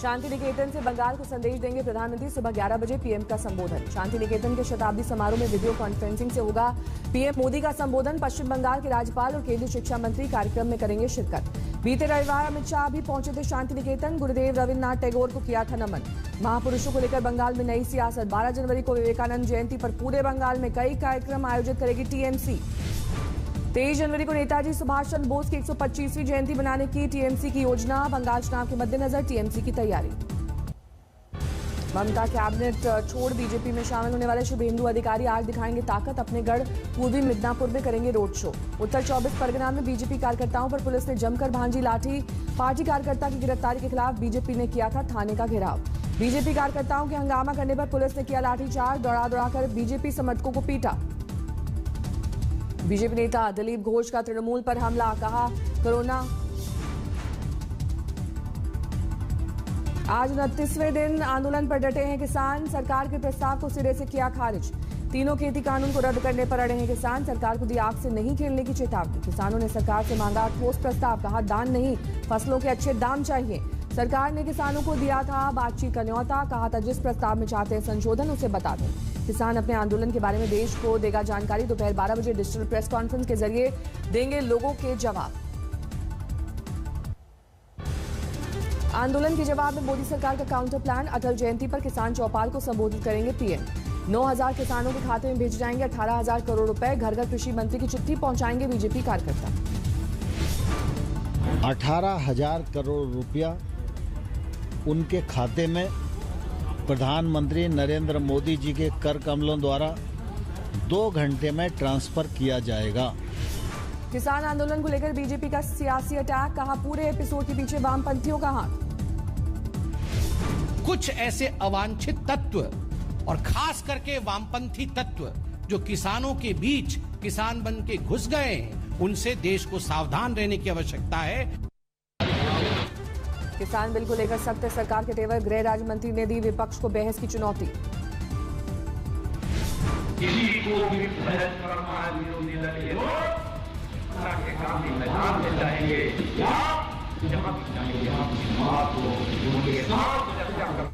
शांति निकेतन से बंगाल को संदेश देंगे प्रधानमंत्री। सुबह 11 बजे पीएम का संबोधन। शांति निकेतन के शताब्दी समारोह में वीडियो कॉन्फ्रेंसिंग से होगा पीएम मोदी का संबोधन। पश्चिम बंगाल के राज्यपाल और केंद्रीय शिक्षा मंत्री कार्यक्रम में करेंगे शिरकत। बीते रविवार अमित शाह भी पहुंचे थे शांति निकेतन। गुरुदेव रविन्द्रनाथ टैगोर को किया था नमन। महापुरुषों को लेकर बंगाल में नई सियासत। 12 जनवरी को विवेकानंद जयंती पर पूरे बंगाल में कई कार्यक्रम आयोजित करेगी टीएमसी। 23 जनवरी को नेताजी सुभाष चंद्र बोस की 125वीं जयंती मनाने की टीएमसी की योजना। बंगाल चुनाव के मद्देनजर टीएमसी की तैयारी। ममता कैबिनेट छोड़ बीजेपी में शामिल होने वाले शुभेंदु अधिकारी आज दिखाएंगे ताकत। अपने गढ़ पूर्वी मिदनापुर में करेंगे रोड शो। उत्तर 24 परगना में बीजेपी कार्यकर्ताओं पर पुलिस ने जमकर भांजी लाठी। पार्टी कार्यकर्ता की गिरफ्तारी के खिलाफ बीजेपी ने किया था थाने का घेराव। बीजेपी कार्यकर्ताओं के हंगामा करने पर पुलिस ने किया लाठीचार्ज। दौड़ाकर बीजेपी समर्थकों को पीटा। बीजेपी नेता दिलीप घोष का तृणमूल पर हमला। कहा कोरोना आज 29वें दिन आंदोलन पर डटे हैं किसान। सरकार के प्रस्ताव को सिरे से किया खारिज। तीनों खेती कानून को रद्द करने पर अड़े हैं किसान। सरकार को दी आग से नहीं खेलने की चेतावनी। किसानों ने सरकार से मांगा ठोस प्रस्ताव। कहा दान नहीं, फसलों के अच्छे दाम चाहिए। सरकार ने किसानों को दिया था बातचीत का न्योता। कहा था जिस प्रस्ताव में चाहते हैं संशोधन उसे बता दें। किसान अपने आंदोलन के बारे में देश को देगा जानकारी। दोपहर 12 बजे डिजिटल प्रेस कॉन्फ्रेंस के जरिए देंगे लोगों के जवाब। आंदोलन के जवाब में मोदी सरकार का काउंटर प्लान। अटल जयंती पर किसान चौपाल को संबोधित करेंगे पीएम। 9,000 किसानों के खाते में भेजे जाएंगे 18,000 करोड़ रुपए। घर घर कृषि मंत्री की चिट्ठी पहुंचाएंगे बीजेपी कार्यकर्ता। 18,000 करोड़ रुपया उनके खाते में प्रधानमंत्री नरेंद्र मोदी जी के कर कमलों द्वारा 2 घंटे में ट्रांसफर किया जाएगा। किसान आंदोलन को लेकर बीजेपी का सियासी अटैक। कहा पूरे एपिसोड के पीछे वामपंथियों का हाथ। कुछ ऐसे अवांछित तत्व और खास करके वामपंथी तत्व जो किसानों के बीच किसान बन के घुस गए हैं, उनसे देश को सावधान रहने की आवश्यकता है। किसान बिल को लेकर सख्त सरकार के तेवर। गृह राज्य मंत्री ने दी विपक्ष को बहस की चुनौती। किसी को भी बहस करना है विरोधी दल के लोग के काम में मैदान में जाएंगे या जहां भी जाएंगे हम बात को उनके साथ चर्चा कर।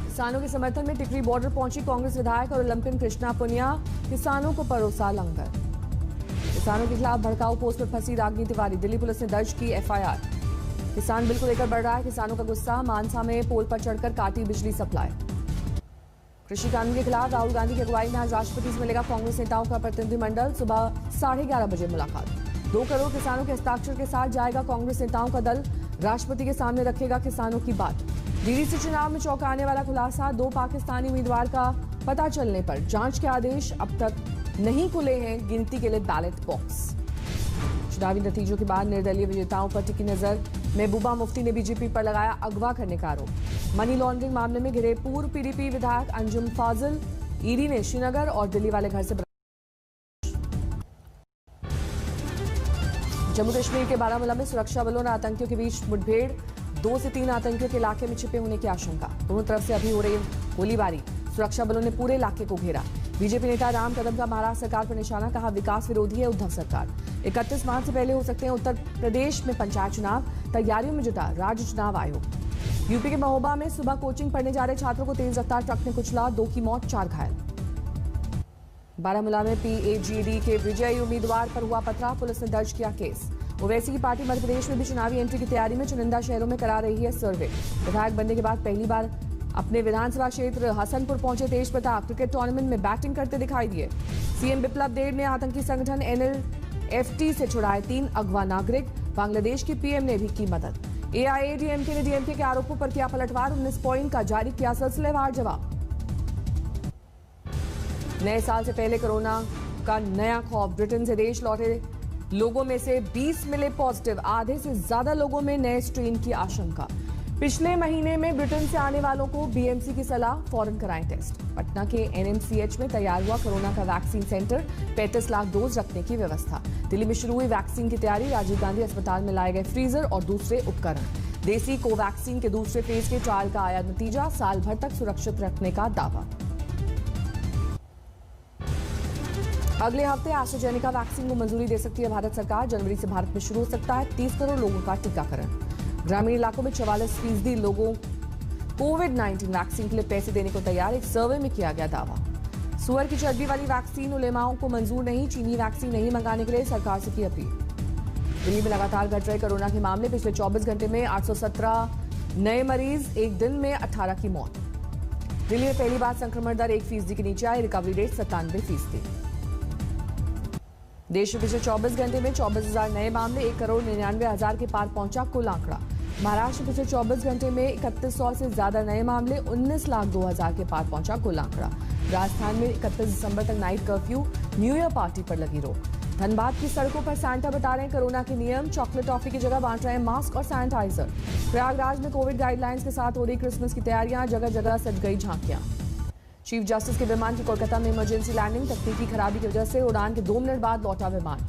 किसानों के समर्थन में टिकरी बॉर्डर पहुंची कांग्रेस विधायक और ओलंपियन कृष्णा पुनिया। किसानों को परोसा लंगर। किसानों के खिलाफ भड़काऊ पोस्ट पर फंसी रागिनी तिवारी। दिल्ली पुलिस ने दर्ज की एफआईआर। किसान बिल को लेकर बढ़ रहा है किसानों का गुस्सा। मानसा में पोल पर चढ़कर काटी बिजली सप्लाई। कृषि कानून के खिलाफ राहुल गांधी की अगुवाई में आज राष्ट्रपति से मिलेगा कांग्रेस नेताओं का प्रतिनिधिमंडल। सुबह 11:30 बजे मुलाकात। 2 करोड़ किसानों के हस्ताक्षर के साथ जाएगा कांग्रेस नेताओं का दल। राष्ट्रपति के सामने रखेगा किसानों की बात। डीडीसी चुनाव में चौंकाने वाला खुलासा। 2 पाकिस्तानी उम्मीदवार का पता चलने पर जांच के आदेश। अब तक नहीं खुले हैं गिनती के लिए बैलेट बॉक्स। चुनावी नतीजों के बाद निर्दलीय विजेताओं पर टिकी नजर। महबूबा मुफ्ती ने बीजेपी पर लगाया अगवा करने का आरोप। मनी लॉन्ड्रिंग मामले में घिरे पूर्व पीडीपी विधायक अंजुम फाजिल। ईडी ने श्रीनगर और दिल्ली वाले घर से जम्मू कश्मीर के बारामूला में सुरक्षा बलों और आतंकियों के बीच मुठभेड़। 2 से 3 आतंकियों के इलाके में छिपे होने की आशंका। दोनों तरफ से अभी हो रही गोलीबारी। सुरक्षा बलों ने पूरे इलाके को घेरा। बीजेपी नेता राम कदम का महाराष्ट्र सरकार पर निशाना। कहा विकास विरोधी है उद्धव सरकार। 31 मार्च से पहले हो सकते हैं उत्तर प्रदेश में पंचायत चुनाव। तैयारियों में जुटा राज्य चुनाव आयोग। यूपी के महोबा में सुबह कोचिंग पढ़ने जा रहे छात्रों को तेज रफ्तार ट्रक ने कुचला। 2 की मौत 4 घायल। बारामूला में पीएजीडी के विजयी उम्मीदवार पर हुआ पथराव। पुलिस ने दर्ज किया केस। ओवैसी की पार्टी मध्य प्रदेश में भी चुनावी एंट्री की तैयारी में। चुनिंदा शहरों में करा रही है सर्वे। विधायक बनने के बाद पहली बार अपने विधानसभा क्षेत्र हसनपुर पहुंचे तेज प्रताप। क्रिकेट टूर्नामेंट में बैटिंग करते दिखाई दिए। सीएम बिप्लब देब ने आतंकी संगठन एनएलएफटी से छुड़ाए 3 अगवा नागरिक। बांग्लादेश की पीएम ने भी की मदद। एआईएडीएमके ने डीएमके के आरोपों पर किया पलटवार। 19 पॉइंट का जारी किया सिलसिलेवार जवाब। नए साल से पहले कोरोना का नया खौफ। ब्रिटेन से देश लौटे लोगों में से 20 मिले पॉजिटिव। आधे से ज्यादा लोगों में नए स्ट्रेन की आशंका। पिछले महीने में ब्रिटेन से आने वालों को बीएमसी की सलाह, फौरन कराएं टेस्ट। पटना के एनएमसीएच में तैयार हुआ कोरोना का वैक्सीन सेंटर। 35 लाख डोज रखने की व्यवस्था। दिल्ली में शुरू हुई वैक्सीन की तैयारी। राजीव गांधी अस्पताल में लाए गए फ्रीजर और दूसरे उपकरण। देसी कोवैक्सीन के दूसरे फेज के ट्रायल का आया नतीजा। साल भर तक सुरक्षित रखने का दावा। अगले हफ्ते एस्ट्राजेनेका वैक्सीन को मंजूरी दे सकती है भारत सरकार। जनवरी से भारत में शुरू हो सकता है 30 करोड़ लोगों का टीकाकरण। ग्रामीण इलाकों में 44% लोगों कोविड-19 वैक्सीन के लिए पैसे देने को तैयार, एक सर्वे में किया गया दावा। सुअर की चर्बी वाली वैक्सीन उलेमाओं को मंजूर नहीं, चीनी वैक्सीन नहीं मंगाने के लिए सरकार से की अपील। दिल्ली में लगातार घट रहे कोरोना के मामले, पिछले 24 घंटे में 817 नए मरीज, एक दिन में 18 की मौत। दिल्ली में पहली बार संक्रमण दर 1% के नीचे आई, रिकवरी रेट 97%। देश में पिछले 24 घंटे में 24,000 नए मामले, 1,99,000 के पार पहुंचा कुल आंकड़ा। महाराष्ट्र में पिछले 24 घंटे में 3100 से ज्यादा नए मामले, 19,02,000 के पार पहुंचा कुल आंकड़ा। राजस्थान में 31 दिसंबर तक night curfew, new year party पर लगी रोक। धनबाद की सड़कों पर सैंटा बता रहे हैं कोरोना के नियम, चॉकलेट टॉफी की जगह बांट रहे हैं मास्क और सैनिटाइजर। प्रयागराज में कोविड गाइडलाइंस के साथ हो रही क्रिसमस की तैयारियां, जगह जगह सज गई झांकियां। चीफ जस्टिस के विमान की कोलकाता में इमरजेंसी लैंडिंग, तकनीकी खराबी की वजह से उड़ान के 2 मिनट बाद लौटा विमान।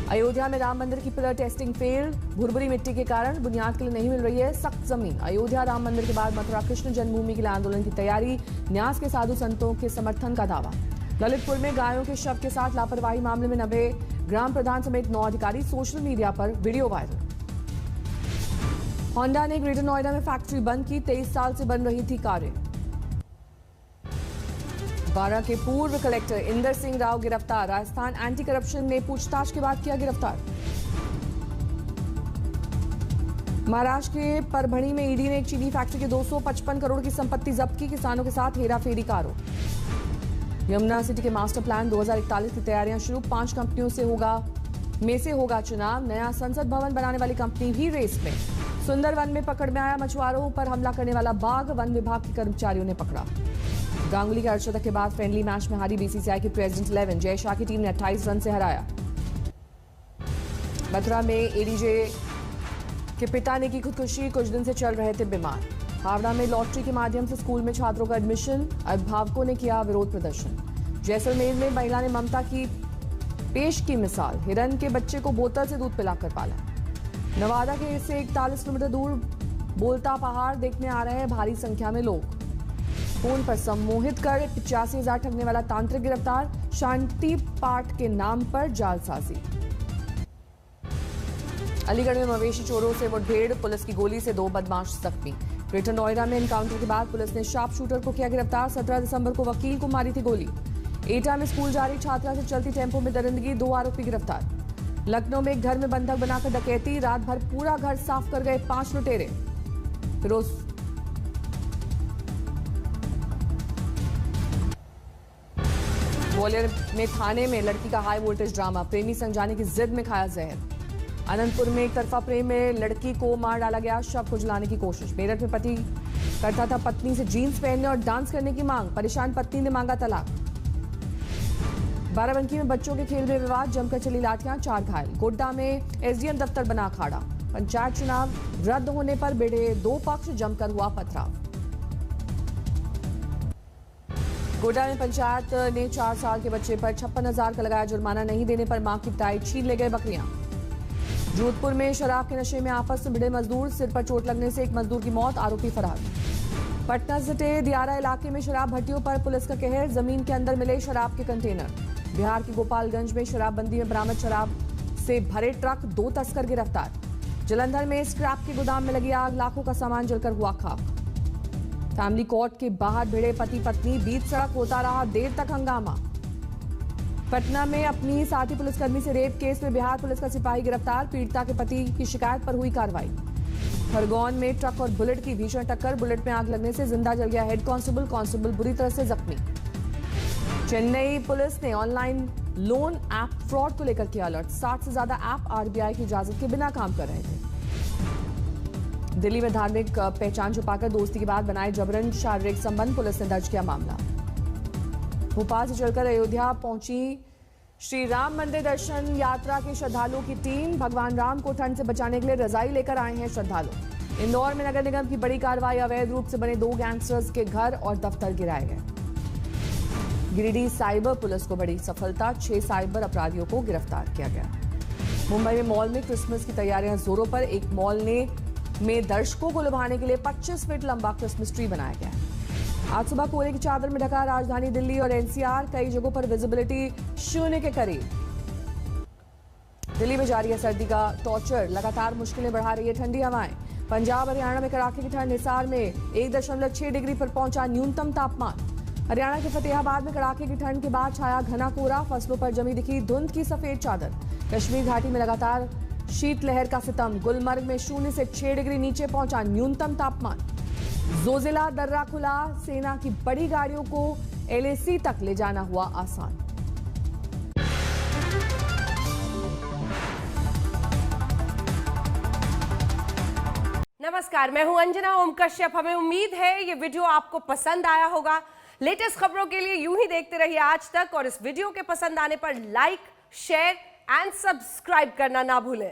अयोध्या में राम मंदिर की पिलर टेस्टिंग फेल, भुरभुरी मिट्टी के कारण बुनियाद के लिए नहीं मिल रही है सख्त जमीन। अयोध्या राम मंदिर के बाद मथुरा कृष्ण जन्मभूमि के लिए आंदोलन की तैयारी, न्यास के साधु संतों के समर्थन का दावा। ललितपुर में गायों के शव के साथ लापरवाही मामले में 90 ग्राम प्रधान समेत 9 अधिकारी, सोशल मीडिया पर वीडियो वायरल। होंडा ने ग्रेटर नोएडा में फैक्ट्री बंद की, 23 साल से बन रही थी कारें। 12 के पूर्व कलेक्टर इंदर सिंह राव गिरफ्तार, राजस्थान एंटी करप्शन ने पूछताछ के बाद किया गिरफ्तार। महाराष्ट्र के परभणी में ईडी ने एक चीनी फैक्ट्री के 255 करोड़ की संपत्ति जब्त की, किसानों के साथ हेराफेरी का आरोप। यमुना सिटी के मास्टर प्लान 2041 की तैयारियां शुरू, 5 कंपनियों से होगा चुनाव। नया संसद भवन बनाने वाली कंपनी भी रेस में। सुंदरवन में पकड़ में आया मछुआरों पर हमला करने वाला बाघ, वन विभाग के कर्मचारियों ने पकड़ा। गांगुली के अर्धशतक के बाद फ्रेंडली मैच में हारी बीसीसीआई की प्रेसिडेंट 11 जय शाह की टीम ने 28 रन से हराया। मथुरा में एडीजे के पिता ने की खुदकुशी, कुछ दिन से चल रहे थे बीमार। हावड़ा में लॉटरी के माध्यम से स्कूल में छात्रों का एडमिशन, अभिभावकों ने किया विरोध प्रदर्शन। जैसलमेर में महिला ने ममता की पेश की मिसाल, हिरन के बच्चे को बोतल से दूध पिलाकर पाला। नवादा के से 41 किलोमीटर दूर बोलता पहाड़ देखने आ रहे हैं भारी संख्या में लोग। फोन पर सम्मोहित कर 85,000 ठगने वाला तांत्रिक गिरफ्तार, शांति पाठ के नाम पर जालसाजी। अलीगढ़ में मवेशी चोरों से मुठभेड़, पुलिस की गोली से 2 बदमाश जख्मी। ग्रेटर नोएडा में एनकाउंटर के बाद पुलिस ने शार्प शूटर को किया गिरफ्तार, 17 दिसंबर को वकील को मारी थी गोली। एटा में स्कूल जा रही छात्रा से चलती टेंपो में दरिंदगी, 2 आरोपी गिरफ्तार। लखनऊ में एक घर में बंधक बनाकर डकैती, रात भर पूरा घर साफ कर गए 5 लुटेरे। फिरोज ग्वालियर में थाने में लड़की का हाई वोल्टेज ड्रामा, प्रेमी संग जाने की जिद में खाया जहर। अनंतपुर में एक तरफा प्रेम में लड़की को मार डाला गया, शव को जलाने की कोशिश। मेरठ में पति करता था पत्नी से जीन्स पहनने और डांस करने की मांग, परेशान पत्नी ने मांगा तलाक। बाराबंकी में बच्चों के खेल में विवाद, जमकर चली लाठियां, 4 घायल। गोड्डा में एसडीएम दफ्तर बना अखाड़ा, पंचायत चुनाव रद्द होने पर भिड़े 2 पक्ष, जमकर हुआ पथराव। गोड्डा में पंचायत ने 4 साल के बच्चे पर 56,000 का लगाया जुर्माना, नहीं देने पर मां की पिटाई, छीन ले गए बकरियां। जोधपुर में शराब के नशे में आपस में भिड़े मजदूर, सिर पर चोट लगने से एक मजदूर की मौत, आरोपी फरार। पटना सटे दियारा इलाके में शराब भट्टियों पर पुलिस का कहर, जमीन के अंदर मिले शराब के कंटेनर। बिहार के गोपालगंज में शराबबंदी में बरामद शराब से भरे ट्रक, 2 तस्कर गिरफ्तार। जलंधर में स्क्रैप के गोदाम में लगी आग, लाखों का सामान जलकर हुआ खाक। फैमिली कोर्ट के बाहर भिड़े पति पत्नी, बीच सड़क होता रहा देर तक हंगामा। पटना में अपनी साथी पुलिसकर्मी से रेप केस में बिहार पुलिस का सिपाही गिरफ्तार, पीड़िता के पति की शिकायत पर हुई कार्रवाई। खरगोन में ट्रक और बुलेट की भीषण टक्कर, बुलेट में आग लगने से जिंदा जल गया हेड कांस्टेबल, कांस्टेबल बुरी तरह से जख्मी। चेन्नई पुलिस ने ऑनलाइन लोन ऐप फ्रॉड को लेकर किया अलर्ट, 60 से ज्यादा ऐप आरबीआई की इजाजत के बिना काम कर रहे थे। दिल्ली में धार्मिक पहचान छुपाकर दोस्ती के बाद बनाए जबरन शारीरिक संबंध, पुलिस ने दर्ज किया मामला। भोपाल से चलकर अयोध्या पहुंची श्री राम मंदिर दर्शन यात्रा के श्रद्धालुओं की टीम, भगवान राम को ठंड से बचाने के लिए रजाई लेकर आए हैं श्रद्धालु। इंदौर में नगर निगम की बड़ी कार्रवाई, अवैध रूप से बने 2 गैंगस्टर्स के घर और दफ्तर गिराए गए। गिरिडीह साइबर पुलिस को बड़ी सफलता, 6 साइबर अपराधियों को गिरफ्तार किया गया। मुंबई में मॉल में क्रिसमस की तैयारियां जोरों पर, एक मॉल में दर्शकों को लुभाने के लिए 25 फीट लंबा क्रिसमस ट्री बनाया गया। आज सुबह कोहरे की चादर में ढका राजधानी दिल्ली और एनसीआर, कई जगहों पर विजिबिलिटी 0 के करीब। दिल्ली में जारी है सर्दी का टॉर्चर, लगातार मुश्किलें बढ़ा रही है ठंडी हवाएं। पंजाब हरियाणा में कड़ाके की ठंड। हिसार में 1.6 डिग्री पर पहुंचा न्यूनतम तापमान। हरियाणा के फतेहाबाद में कड़ाके की ठंड के बाद छाया घना कोहरा। फसलों पर जमी दिखी धुंध की सफेद चादर। कश्मीर घाटी में लगातार शीतलहर का सितम। गुलमर्ग में 0 से 6 डिग्री नीचे पहुंचा न्यूनतम तापमान। जोजिला दर्रा खुला। सेना की बड़ी गाड़ियों को LAC तक ले जाना हुआ आसान। नमस्कार, मैं हूं अंजना ओम कश्यप। हमें उम्मीद है ये वीडियो आपको पसंद आया होगा। लेटेस्ट खबरों के लिए यूं ही देखते रहिए आज तक और इस वीडियो के पसंद आने पर लाइक, शेयर एंड सब्सक्राइब करना ना भूलें।